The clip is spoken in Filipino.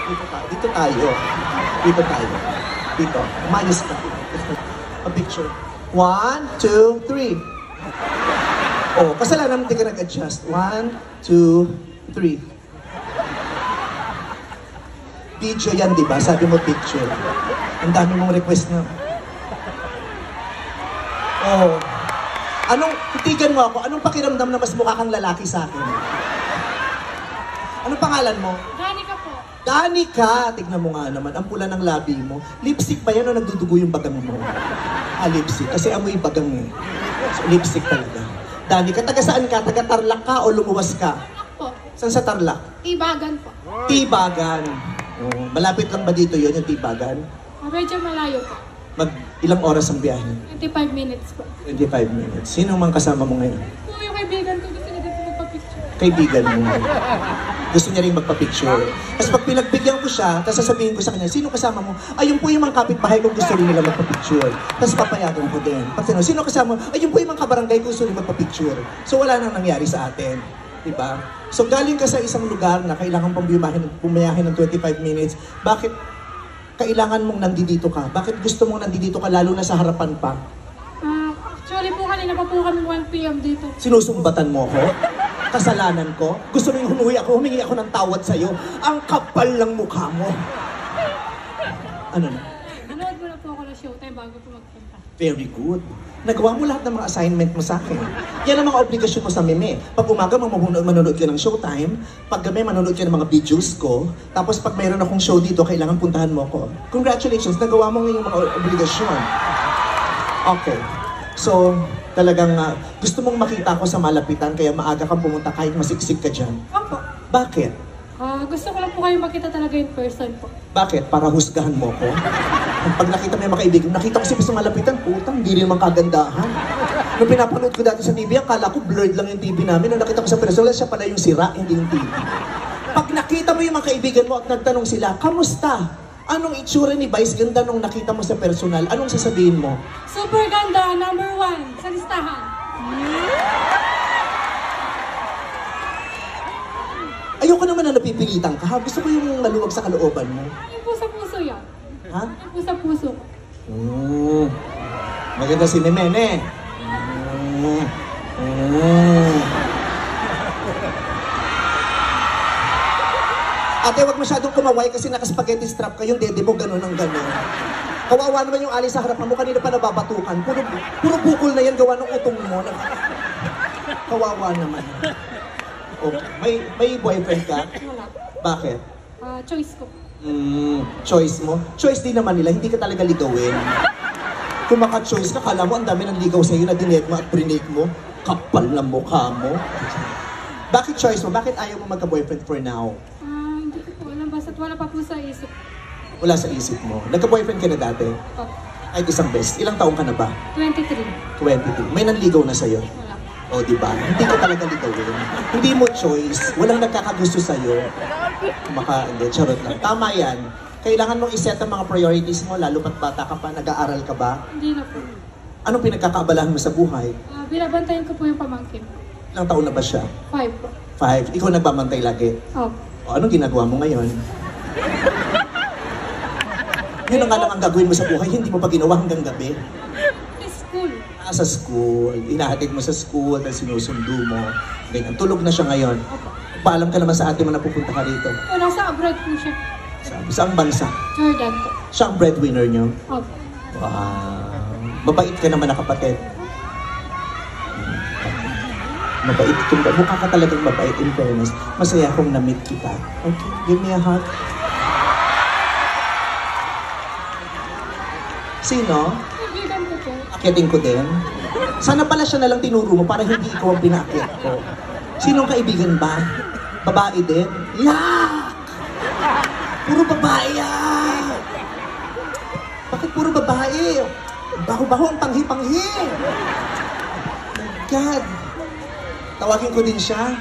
Dito tayo. Dito tayo. Dito tayo. Dito. Umayos ka. A picture. 1, 2, 3. Oh, kasalanan hindi ka nag-adjust. 1, 2, 3. Video yan, di ba? Sabi mo picture. Ang dami mong request na. Oh. Anong, titigan mo ako, anong pakiramdam na mas mukha kang lalaki sa akin? Anong pangalan mo? Danica po. Danica! Tignan mo nga naman, ang pula ng labi mo. Lipstick ba yan o nagdudugo yung bagang mo? Lipstick. Kasi amoy bagang eh. So, lipstick talaga. Danica, taga saan ka? Taga Tarlac ka o lumuwas ka? Po. Saan sa Tarlac? Tibagan po. Tibagan. Oh, malapit lang ba dito yun, yung Tibagan? Medyo malayo po. Ilang oras ang biyahe? 25 minutes po. 25 minutes. Sino mang kasama mo ngayon? Po, yung kaibigan ko gusto niya dito magpa-picture. Kaibigan mo. Gusto niya rin magpa-picture. Tapos pag pinagbigyan ko siya, tapos sasabihin ko sa kanya, sino kasama mo? Ayun po yung mga kapitbahay kong gusto rin nila magpa-picture. Tapos papayagan ko din. Pag tinanong, sino kasama mo? Ayun po yung mga kabarangay ko gusto rin magpa-picture. So wala nang nangyari sa atin. Diba? So galing ka sa isang lugar na kailangan pang bumayahin ng 25 minutes. Bakit kailangan mong nandito ka? Bakit gusto mong nandito ka lalo na sa harapan pa? Actually po kanina pa po kami 1 p.m. dito. Sinusumbatan mo ako? Kasalanan ko? Gusto mo yung humingi ako ng tawad sa'yo? Ang kapal ng mukha mo. Ano na? Nanood mo na po ako ng showtime bago po magpunta. Very good. Nagawa mo lahat ng mga assignment mo sa akin. Yan ang mga obligasyon mo sa meme. Pag umaga, manonood ka ng showtime. Pag gabi, manonood ka ng mga videos ko. Tapos pag mayroon akong show dito, kailangan puntahan mo ako. Congratulations, nagawa mo ngayon yung mga obligasyon. Okay. So, talagang gusto mong makita ako sa malapitan, kaya maaga kang pumunta kahit masiksik ka dyan. Opo. Bakit? Gusto ko lang po kayo makita talaga in person po. Bakit? Para husgahan mo ko? Pag nakita mo yung mga kaibigan, nakita ko sa malapitan, putang, hindi rin naman kagandahan. Nung pinapanood ko dati sa TV, akala ko blurred lang yung TV namin. Nung nakita ko sa personal, siya pala yung sira, hindi yung TV. Pag nakita mo yung mga kaibigan mo at nagtanong sila, kamusta? Anong itsura ni Vice ganda nung nakita mo sa personal? Anong sasabihin mo? Super ganda, number 1 sa listahan. Ayoko naman na napipilitan ka, ha? Gusto ko yung maluwag sa kalooban mo. Yung po sa puso yan. Ha? Yung po sa puso. Maganda si Nemene. Ate, wag masyadong kumaway kasi naka-spaghetti strap ka, yung dede mo gano'n ang gano'n. Kawawa naman yung alis sa harapan mo, kanina pa nababatukan. Puro bukol na yan, gawa ng utong mo. Kawawa naman. Okay. May boyfriend ka? Wala. Bakit? Choice ko. Choice mo? Choice din naman nila, hindi ka talaga ligawin. Kung maka-choice ka, kala mo ang dami ng ligaw sa'yo na dinet mo at brinake mo. Kapal na mukha mo. Bakit choice mo? Bakit ayaw mo magka-boyfriend for now? Hindi ko po alam, basta't wala pa po sa isip. Wala sa isip mo. Nagka-boyfriend ka na dati? Opo. Kahit isang best. Ilang taong ka na ba? 23. 22. May nanligaw na sa'yo? Wala. O, di ba? Hindi ka talaga ligawin. Hindi mo choice. Walang nagkakagusto sa'yo. Hindi, charot lang. Tama yan. Kailangan mong iset ang mga priorities mo, lalo pat bata ka pa, nag-aaral ka ba? Hindi na po. Anong pinagkakaabalahan mo sa buhay? Binabantayan ko po yung pamangkin. Ilang taon na ba siya? 5 po. 5. Ikaw nagbabantay lagi. Opo. O, anong ginagawa mo ngayon? Yun ang nga lang ang gagawin mo sa buhay, hindi mo pa ginawa hanggang gabi. School. Sa school, inahatid mo sa school, tapos sinusundo mo. Ganyan. Tulog na siya ngayon. Opo. Paalam ka naman sa ate mo na pupunta ka rito. Nasa abroad po siya. Saang bansa? Jordan po. Siya ang breadwinner niyo? Opo. Wow. Mabait ka naman na kapatid. Mabait. Mukha ka talagang mabait, in fairness. Masaya akong na-meet kita. Okay, give me a hug. Sino? Kaibigan ko po. Akyatin ko din. Sana pala siya na lang tinuro mo para hindi ikaw ang pinaakyat ko. Sinong kaibigan ba? Babae din? Yak! Puro babae yan! Bakit puro babae? Baho-baho ang panghi-panghi! Oh my God! Tawagin ko din siya.